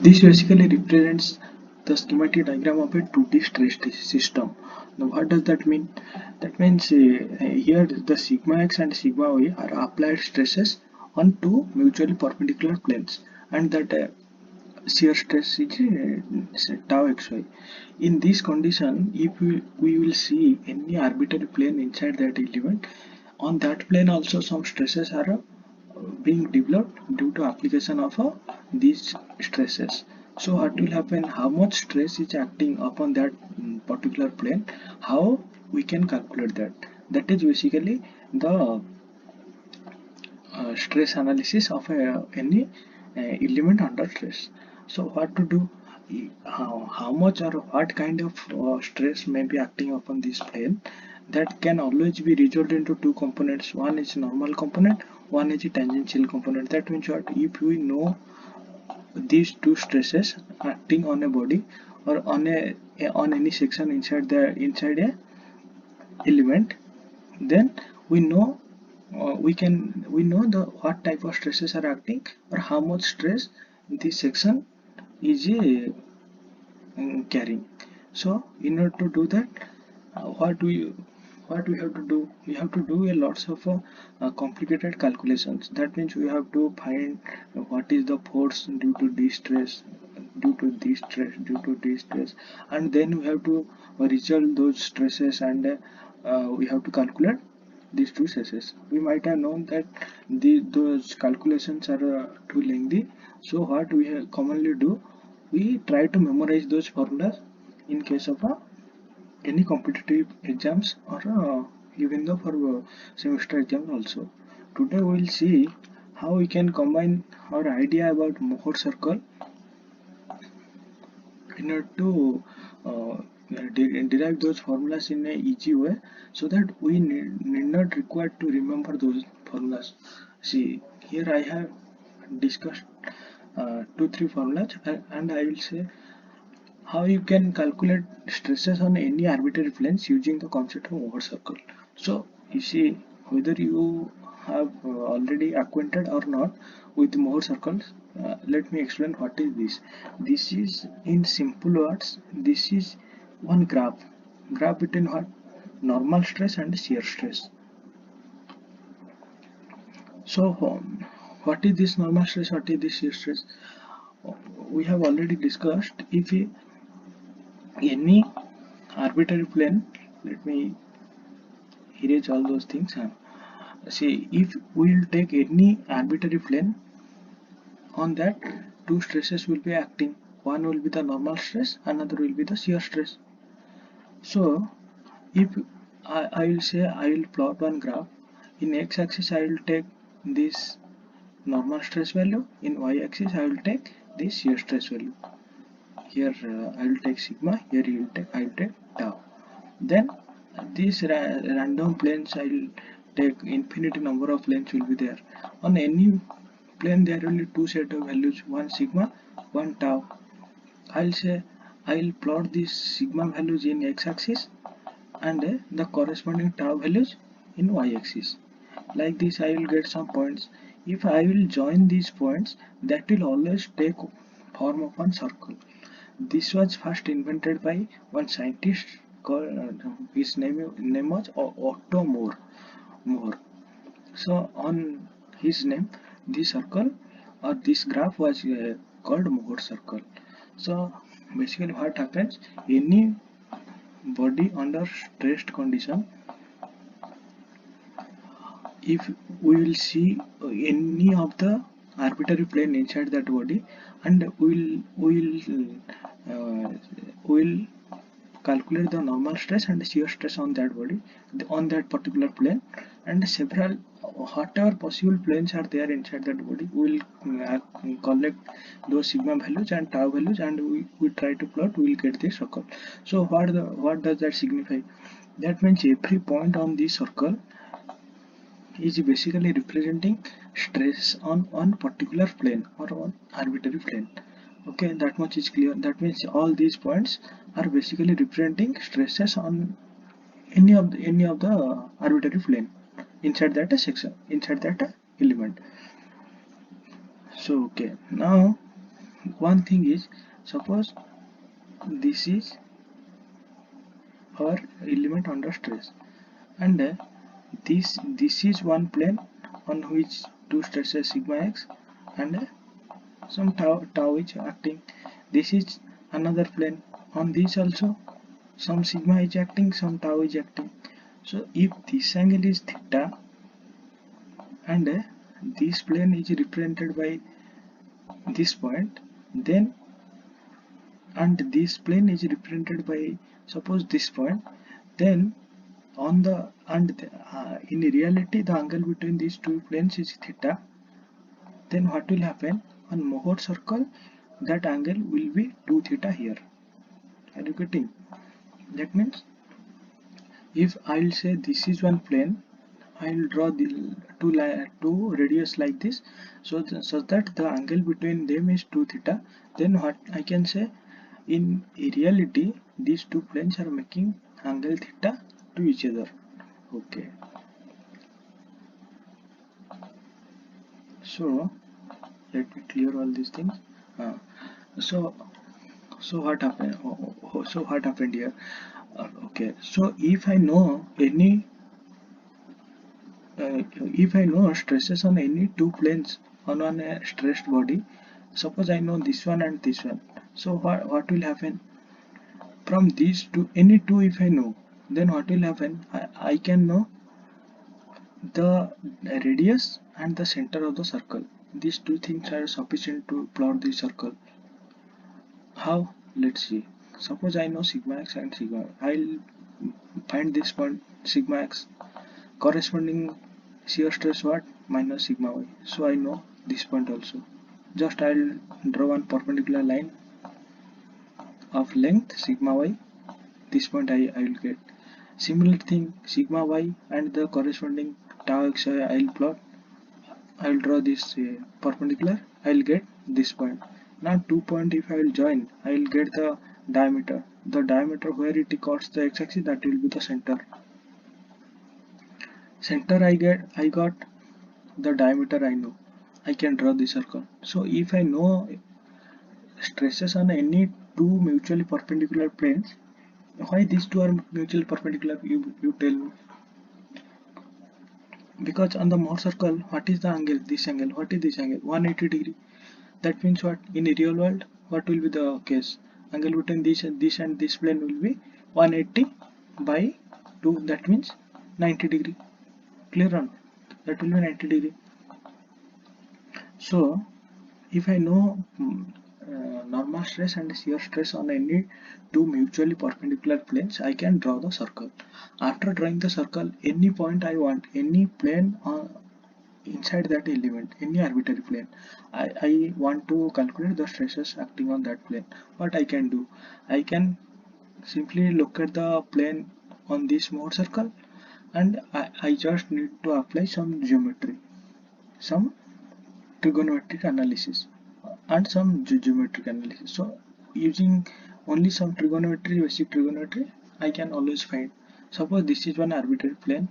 This basically represents the schematic diagram of a 2D stress system. Now, what does that mean? That means here the sigma x and sigma y are applied stresses on two mutually perpendicular planes, and that shear stress is tau xy. In this condition, if we will see any arbitrary plane inside that element, on that plane also some stresses are being developed due to application of these stresses. So what will happen, how much stress is acting upon that particular plane, how we can calculate that. That is basically the stress analysis of any element under stress. So what to do, how much or what kind of stress may be acting upon this plane, that can always be resolved into two components. One is normal component, one is a tangential component. That means what, if we know these two stresses acting on a body or on on any section inside a element, then we know we know the what type of stresses are acting or how much stress this section is carrying. So in order to do that, what we have to do, we have to do a lots of complicated calculations. That means we have to find what is the force due to this stress, due to this stress, due to this stress, and then we have to resolve those stresses, and we have to calculate these two stresses. We might have known that those calculations are too lengthy, so what we commonly do, we try to memorize those formulas in case of any competitive exams or even though for semester exams also. Today we will see how we can combine our idea about Mohr circle in order to derive those formulas in a easy way, so that we need not require to remember those formulas. See, here I have discussed two three formulas, and I will say how you can calculate stresses on any arbitrary planes using the concept of Mohr circle. So you see, whether you have already acquainted or not with Mohr circles, let me explain what is this. This is, in simple words, this is one graph between what, normal stress and shear stress. So what is this normal stress, what is this shear stress? We have already discussed, if any arbitrary plane, let me erase all those things. See, if we will take any arbitrary plane, on that two stresses will be acting. One will be the normal stress, another will be the shear stress. So if I will say, I will plot one graph. In x-axis I will take this normal stress value, in y-axis I will take this shear stress value. Here I will take sigma, here I will take tau. Then these random planes, I will take infinity number of planes will be there. On any plane there will be two set of values, one sigma, one tau. I'll say I'll plot these sigma values in x-axis and the corresponding tau values in y-axis. Like this I will get some points. If I will join these points, that will always take form of one circle. This was first invented by one scientist called, his name was Otto Mohr. So on his name, this circle or this graph was called Mohr circle. So basically what happens, any body under stressed condition, if we will see any of the arbitrary plane inside that body, and will calculate the normal stress and shear stress on that body, on that particular plane, and several whatever possible planes are there inside that body, we will collect those sigma values and tau values, and we try to plot, we will get this circle. So what does that signify? That means every point on this circle is basically representing stress on one particular plane or on arbitrary plane. Okay, that much is clear. That means all these points are basically representing stresses on any of the arbitrary plane inside that section, inside that element. So okay, now one thing is, suppose this is our element under stress, and this is one plane on which two stresses sigma x and some tau is acting. This is another plane, on this also some sigma is acting, some tau is acting. So if this angle is theta and this plane is represented by this point, then and this plane is represented by suppose this point, then on the in reality the angle between these two planes is theta. Then what will happen on Mohr circle? That angle will be 2 theta here. Are you getting? That means if I'll say this is one plane, I'll draw the two radius like this, so that the angle between them is 2 theta. Then what I can say, in reality these two planes are making angle theta to each other. Okay. So let me clear all these things. So what happened? So what happened here? Okay. So if I know any if I know stresses on any two planes on a stressed body, suppose I know this one and this one, so what will happen from these two, any two if I know, then what will happen, I can know the radius and the center of the circle. These two things are sufficient to plot the circle. How? Let's see. Suppose I know sigma x and sigma, I'll find this point sigma x, corresponding shear stress what, minus sigma y. So I know this point also. Just I'll draw one perpendicular line of length sigma y. This point I will get. Similar thing, sigma y and the corresponding tau xi I'll plot. I'll draw this perpendicular. I'll get this point. Now 2 point if I will join, I will get the diameter. The diameter where it cuts the x-axis, that will be the center. Center I got the diameter I know. I can draw the circle. So if I know stresses on any two mutually perpendicular planes, why these two are mutually perpendicular? You tell me. Because on the Mohr circle, what is the angle? This angle. What is this angle? 180 degree. That means what? In a real world, what will be the case? Angle between this and this plane will be 180 by 2. That means 90 degree. Clear on? That will be 90 degree. So if I know normal stress and shear stress on any two mutually perpendicular planes, I can draw the circle. After drawing the circle, any point I want, any plane inside that element, any arbitrary plane, I want to calculate the stresses acting on that plane. What I can do? I can simply look at the plane on this Mohr circle, and I just need to apply some geometry, some trigonometric analysis and some geometric analysis. So using only some trigonometry, basic trigonometry, I can always find. Suppose this is one arbitrary plane,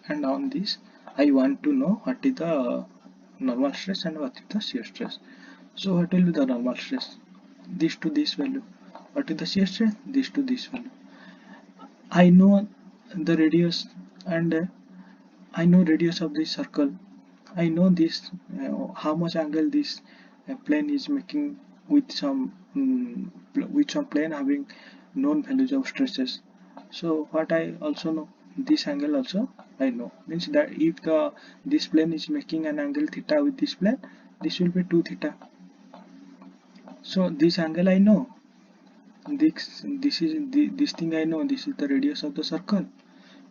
and on this I want to know what is the normal stress and what is the shear stress. So what will be the normal stress? This to this value. What is the shear stress? This to this value. I know the radius, and I know radius of this circle. I know this how much angle this plane is making with some plane having known values of stresses. So what I also know, this angle also I know, means that if this plane is making an angle theta with this plane, this will be 2 theta. So this angle I know, this thing I know, this is the radius of the circle.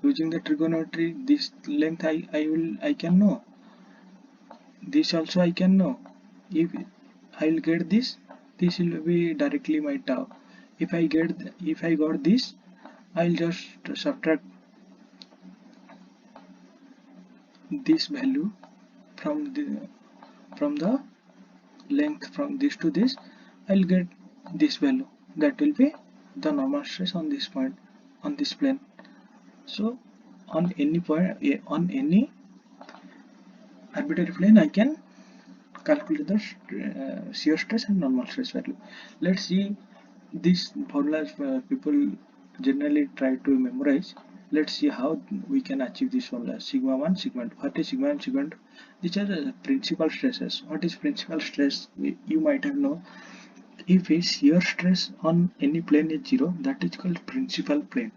Using the trigonometry, this length I can know. This also I can know. If I'll get this will be directly my tau. If I got this, I'll just subtract this value from the length from this to this. I'll get this value. That will be the normal stress on this point, on this plane. So on any point, on any arbitrary plane, I can calculate the shear stress and normal stress value. Let's see these formulas people generally try to memorize. Let's see how we can achieve this formula. Sigma 1, sigma 2. What is sigma 1, sigma 2? These are the principal stresses. What is principal stress? You might have known. If a shear stress on any plane is 0, that is called principal plane.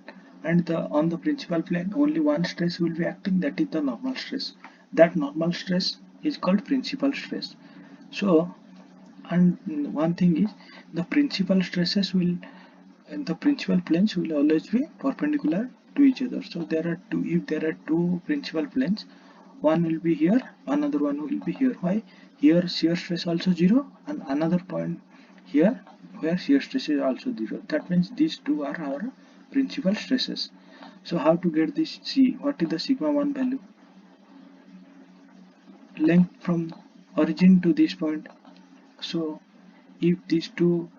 And on the principal plane, only one stress will be acting, that is the normal stress. That normal stress is called principal stress. So, and one thing is, the principal stresses will, the principal planes will always be perpendicular to each other. So if there are two principal planes, one will be here, another one will be here. Why? Here shear stress also 0, and another point here where shear stress is also 0. That means these two are our principal stresses. So how to get this C? What is the sigma 1 value? Length from origin to this point. So if these two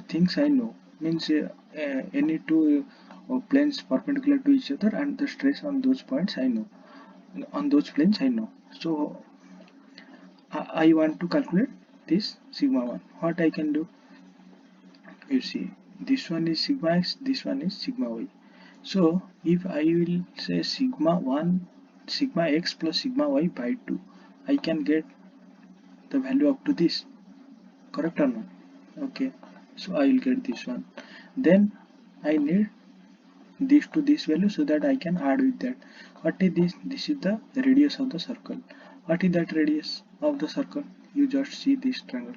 things I know, means any two planes perpendicular to each other, and the stress on those points I know, on those planes I know. So I want to calculate this sigma 1. What I can do? You see, this one is sigma x, this one is sigma y. So if I will say sigma 1, sigma x plus sigma y by 2, I can get the value up to this. Correct or not? Okay. So I will get this one. Then I need this to this value so that I can add with that. What is this? This is the radius of the circle. What is that radius of the circle? You just see this triangle.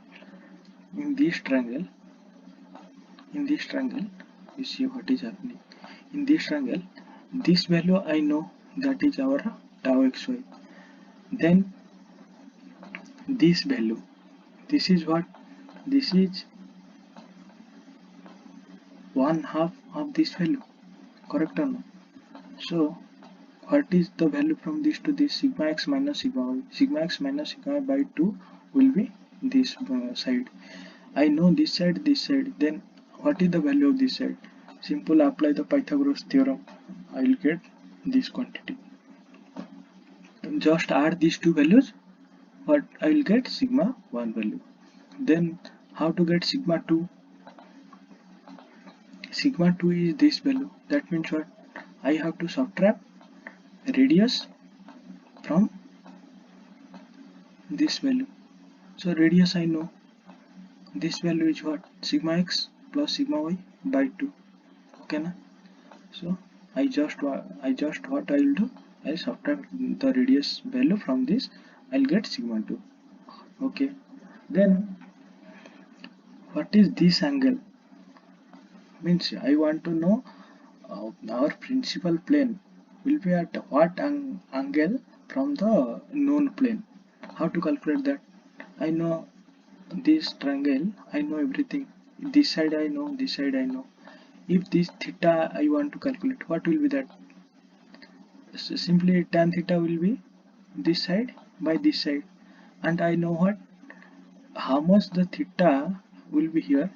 In this triangle, you see what is happening. In this triangle, this value I know, that is our tau xy. Then this value, this is what? This is 1/2 of this value. Correct or not? So what is the value from this to this? Sigma x minus sigma y. Sigma x minus sigma y by 2 will be this side. I know this side, this side. Then what is the value of this side? Simple, apply the Pythagoras theorem. I will get this quantity. Just add these two values. What I will get? Sigma 1 value. Then how to get sigma 2? Sigma 2 is this value. That means what? I have to subtract radius from this value. So radius I know. This value is what? Sigma x plus sigma y by 2. Okay na? So I just what I will do, I'll subtract the radius value from this, I'll get sigma 2. Okay. Then what is this angle? Means I want to know our principal plane will be at what angle from the known plane. How to calculate that? I know this triangle, I know everything. This side I know, this side I know. If this theta I want to calculate, what will be that? So simply tan theta will be this side by this side, and I know what? How much the theta will be here.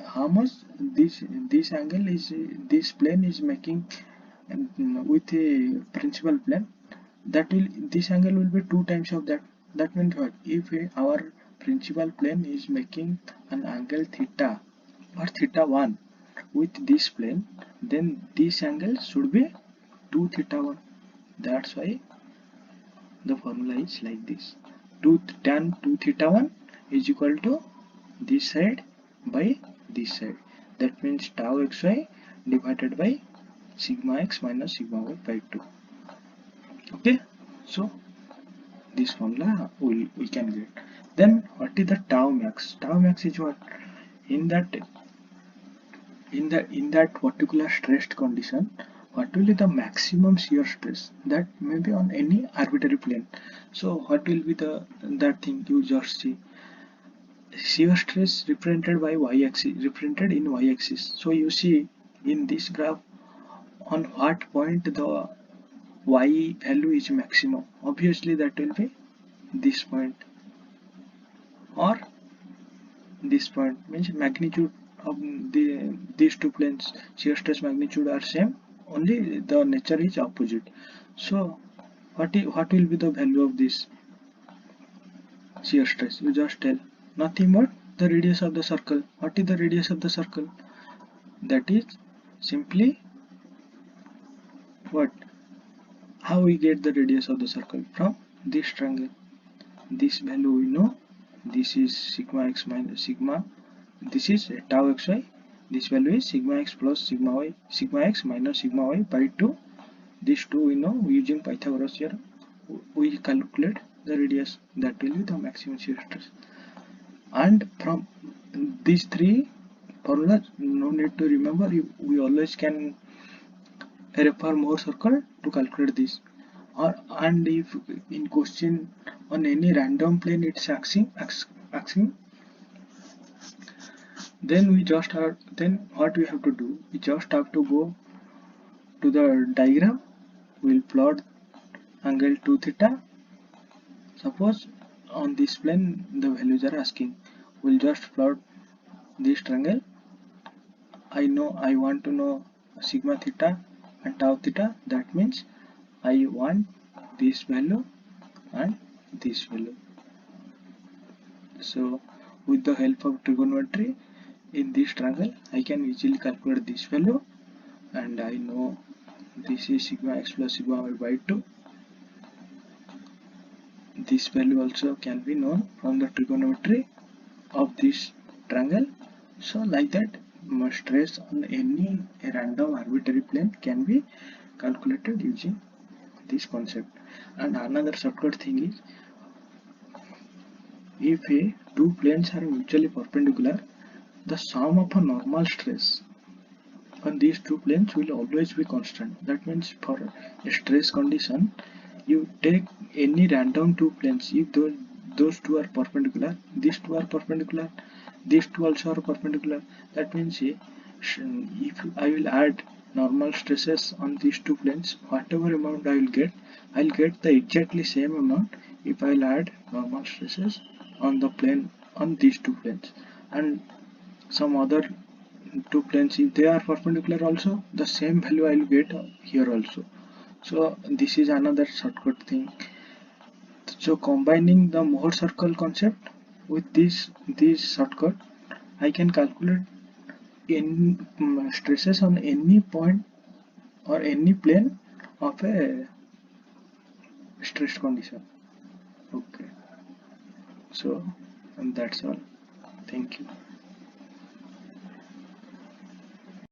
How much this angle is, this plane is making with a principal plane, that will, this angle will be 2 times of that. That means what? If our principal plane is making an angle theta or theta 1 with this plane, then this angle should be 2 theta 1. That's why the formula is like this. 2 tan 2 theta 1 is equal to this side by this side. That means tau xy divided by sigma x minus sigma y by 2. Okay, so this formula we can get. Then what is the tau max? Tau max is what? In that particular stressed condition, what will be the maximum shear stress that may be on any arbitrary plane. So what will be that thing? You just see shear stress represented by y-axis, represented in y-axis. So you see in this graph on what point the y value is maximum. Obviously that will be this point or this point. Means magnitude of these two planes, shear stress magnitude are same, only the nature is opposite. So what will be the value of this? shear stress? You just tell nothing but the radius of the circle. What is the radius of the circle? That is simply what? How we get the radius of the circle? From this triangle. This value we know. This is sigma x minus sigma. This is tau xy. This value is sigma x plus sigma y. Sigma x minus sigma y by 2. These two we know using Pythagoras theorem. We calculate the radius. That will be the maximum shear stress. And from these three formulas, no need to remember. We always can refer Mohr circle to calculate this. And if in question on any random plane it's asking, then we just have, then what we have to do? We just have to go to the diagram. We'll plot angle 2 theta. Suppose on this plane the values are asking. We'll just plot this triangle. I want to know sigma theta and tau theta. That means I want this value and this value. So with the help of trigonometry in this triangle, I can easily calculate this value, and I know this is sigma x plus sigma y by 2. This value also can be known from the trigonometry of this triangle. So like that, stress on any random arbitrary plane can be calculated using this concept. And another shortcut thing is, if two planes are mutually perpendicular, the sum of a normal stress on these two planes will always be constant. That means for a stress condition, you take any random two planes. If those two are perpendicular, these two are perpendicular, these two also are perpendicular. That means if I will add normal stresses on these two planes, whatever amount I will get, I'll get the exactly same amount if I'll add normal stresses on the plane, on these two planes. And some other two planes, if they are perpendicular also, the same value I will get here also. So this is another shortcut thing. So combining the Mohr circle concept with this shortcut, I can calculate in stresses on any point or any plane of a stress condition. Okay, so and that's all. Thank you.